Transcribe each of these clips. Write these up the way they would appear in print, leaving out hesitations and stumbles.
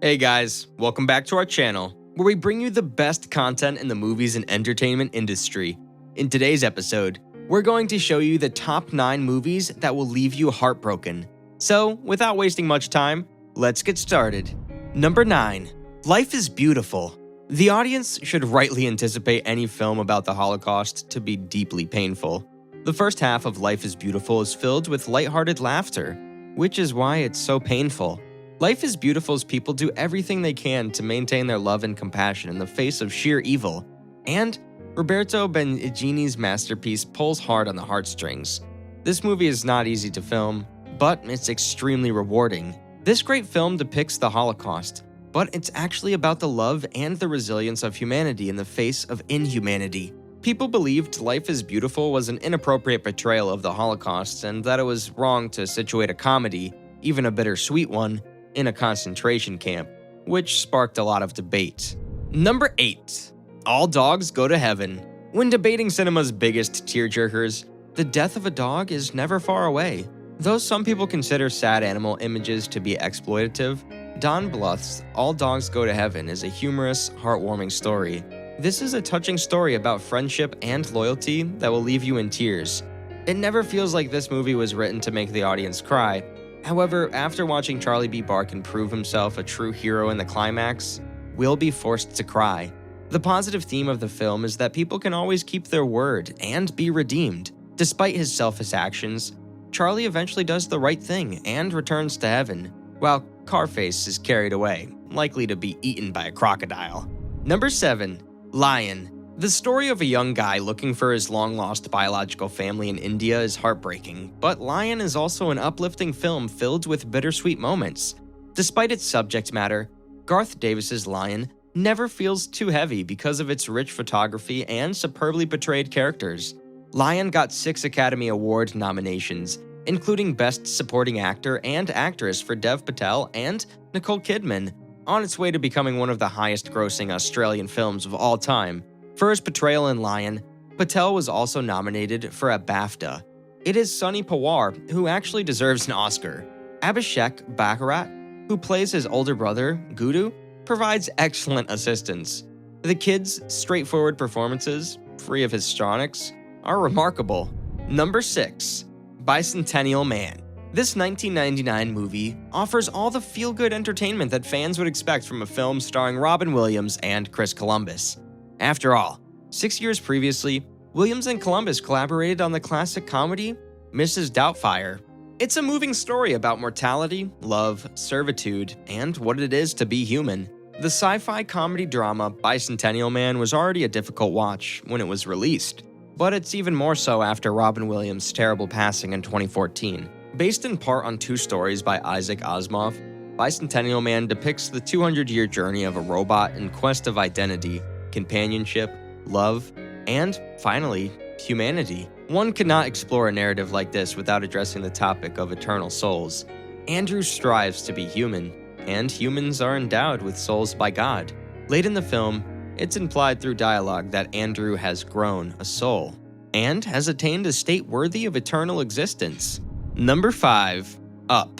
Hey guys, welcome back to our channel, where we bring you the best content in the movies and entertainment industry. In today's episode, we're going to show you the top 9 movies that will leave you heartbroken. So, without wasting much time, let's get started. Number 9. Life is Beautiful. The audience should rightly anticipate any film about the Holocaust to be deeply painful. The first half of Life is Beautiful is filled with lighthearted laughter, which is why it's so painful. Life is Beautiful's people do everything they can to maintain their love and compassion in the face of sheer evil, and Roberto Benigni's masterpiece pulls hard on the heartstrings. This movie is not easy to film, but it's extremely rewarding. This great film depicts the Holocaust, but it's actually about the love and the resilience of humanity in the face of inhumanity. People believed Life is Beautiful was an inappropriate portrayal of the Holocaust and that it was wrong to situate a comedy, even a bittersweet one, in a concentration camp, which sparked a lot of debate. Number 8. All Dogs Go to Heaven. When debating cinema's biggest tearjerkers, the death of a dog is never far away. Though some people consider sad animal images to be exploitative, Don Bluth's All Dogs Go to Heaven is a humorous, heartwarming story. This is a touching story about friendship and loyalty that will leave you in tears. It never feels like this movie was written to make the audience cry. However, after watching Charlie B. Barkin prove himself a true hero in the climax, we'll be forced to cry. The positive theme of the film is that people can always keep their word and be redeemed. Despite his selfish actions, Charlie eventually does the right thing and returns to heaven, while Carface is carried away, likely to be eaten by a crocodile. Number 7. Lion. The story of a young guy looking for his long-lost biological family in India is heartbreaking, but Lion is also an uplifting film filled with bittersweet moments. Despite its subject matter, Garth Davis's Lion never feels too heavy because of its rich photography and superbly portrayed characters. Lion got 6 Academy Award nominations, including Best Supporting Actor and Actress for Dev Patel and Nicole Kidman, on its way to becoming one of the highest-grossing Australian films of all time. For his portrayal in Lion, Patel was also nominated for a BAFTA. It is Sonny Pawar who actually deserves an Oscar. Abhishek Bharat, who plays his older brother, Gudu, provides excellent assistance. The kids' straightforward performances, free of histrionics, are remarkable. Number 6. Bicentennial Man. This 1999 movie offers all the feel-good entertainment that fans would expect from a film starring Robin Williams and Chris Columbus. After all, 6 years previously, Williams and Columbus collaborated on the classic comedy Mrs. Doubtfire. It's a moving story about mortality, love, servitude, and what it is to be human. The sci-fi comedy drama Bicentennial Man was already a difficult watch when it was released, but it's even more so after Robin Williams' terrible passing in 2014. Based in part on 2 stories by Isaac Asimov, Bicentennial Man depicts the 200-year journey of a robot in quest of identity, companionship, love, and, finally, humanity. One cannot explore a narrative like this without addressing the topic of eternal souls. Andrew strives to be human, and humans are endowed with souls by God. Late in the film, it's implied through dialogue that Andrew has grown a soul, and has attained a state worthy of eternal existence. Number 5. Up.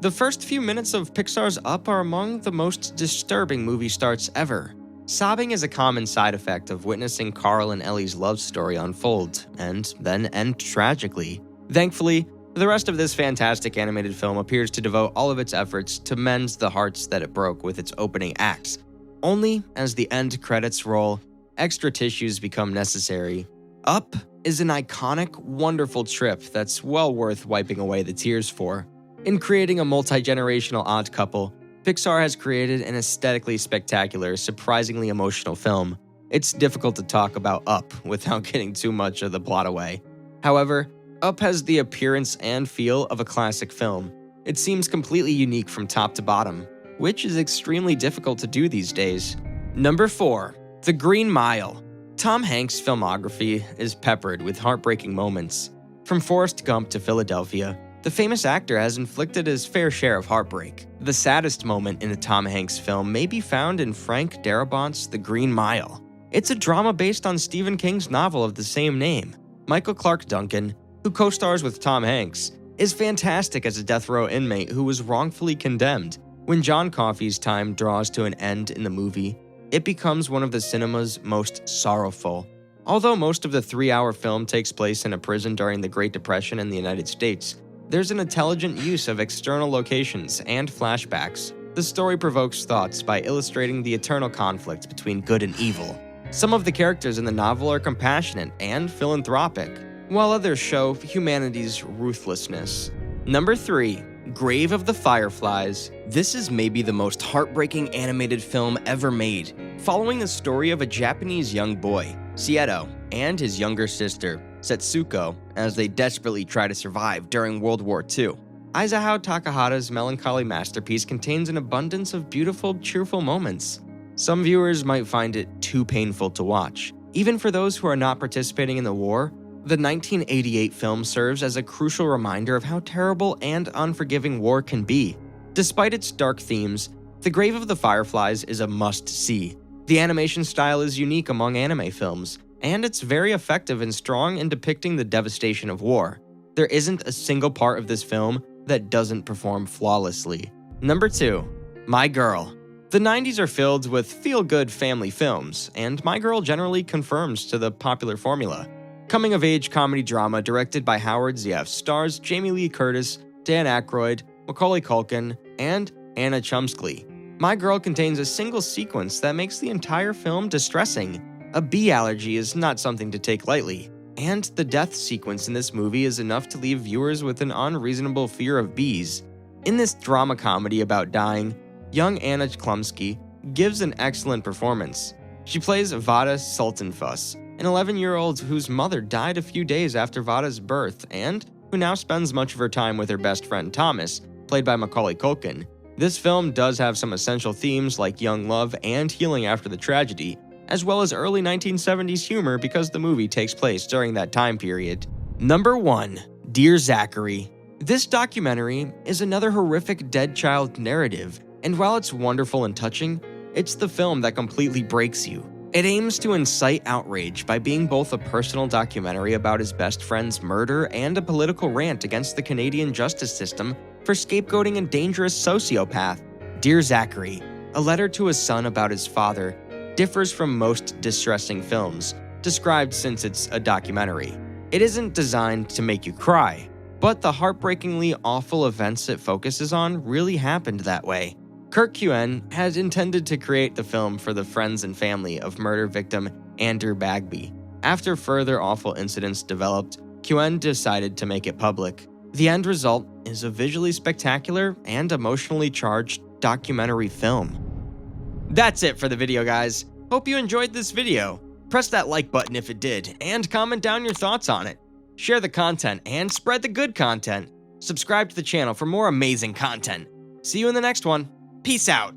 The first few minutes of Pixar's Up are among the most disturbing movie starts ever. Sobbing is a common side effect of witnessing Carl and Ellie's love story unfold, and then end tragically. Thankfully, the rest of this fantastic animated film appears to devote all of its efforts to mend the hearts that it broke with its opening acts. Only as the end credits roll, extra tissues become necessary. Up is an iconic, wonderful trip that's well worth wiping away the tears for. In creating a multi-generational odd couple, Pixar has created an aesthetically spectacular, surprisingly emotional film. It's difficult to talk about Up without getting too much of the plot away. However, Up has the appearance and feel of a classic film. It seems completely unique from top to bottom, which is extremely difficult to do these days. Number 4. The Green Mile. Tom Hanks' filmography is peppered with heartbreaking moments. From Forrest Gump to Philadelphia, the famous actor has inflicted his fair share of heartbreak. The saddest moment in a Tom Hanks film may be found in Frank Darabont's The Green Mile. It's a drama based on Stephen King's novel of the same name. Michael Clarke Duncan, who co-stars with Tom Hanks, is fantastic as a death row inmate who was wrongfully condemned. When John Coffey's time draws to an end in the movie, it becomes one of the cinema's most sorrowful. Although most of the 3-hour film takes place in a prison during the Great Depression in the United States, there's an intelligent use of external locations and flashbacks. The story provokes thoughts by illustrating the eternal conflict between good and evil. Some of the characters in the novel are compassionate and philanthropic, while others show humanity's ruthlessness. Number 3. Grave of the Fireflies. This is maybe the most heartbreaking animated film ever made, following the story of a Japanese young boy, Sieto, and his younger sister, Setsuko, as they desperately try to survive during World War II. Isao Takahata's melancholy masterpiece contains an abundance of beautiful, cheerful moments. Some viewers might find it too painful to watch. Even for those who are not participating in the war, the 1988 film serves as a crucial reminder of how terrible and unforgiving war can be. Despite its dark themes, The Grave of the Fireflies is a must-see. The animation style is unique among anime films, and it's very effective and strong in depicting the devastation of war. There isn't a single part of this film that doesn't perform flawlessly. Number 2. My Girl. The 90s are filled with feel-good family films, and My Girl generally conforms to the popular formula. Coming-of-age comedy drama directed by Howard Zieff stars Jamie Lee Curtis, Dan Aykroyd, Macaulay Culkin, and Anna Chumsky. My Girl contains a single sequence that makes the entire film distressing. A bee allergy is not something to take lightly, and the death sequence in this movie is enough to leave viewers with an unreasonable fear of bees. In this drama comedy about dying, young Anna Chumsky gives an excellent performance. She plays Vada Sultanfuss, an 11-year-old whose mother died a few days after Vada's birth and who now spends much of her time with her best friend Thomas, played by Macaulay Culkin. This film does have some essential themes like young love and healing after the tragedy, as well as early 1970s humor because the movie takes place during that time period. Number 1. Dear Zachary. This documentary is another horrific dead child narrative, and while it's wonderful and touching, it's the film that completely breaks you. It aims to incite outrage by being both a personal documentary about his best friend's murder and a political rant against the Canadian justice system for scapegoating a dangerous sociopath. Dear Zachary, a letter to his son about his father, differs from most distressing films, described since it's a documentary. It isn't designed to make you cry, but the heartbreakingly awful events it focuses on really happened that way. Kirk Cuen had intended to create the film for the friends and family of murder victim Andrew Bagby. After further awful incidents developed, Cuen decided to make it public. The end result is a visually spectacular and emotionally charged documentary film. That's it for the video, guys. Hope you enjoyed this video. Press that like button if it did, and comment down your thoughts on it. Share the content and spread the good content. Subscribe to the channel for more amazing content. See you in the next one. Peace out.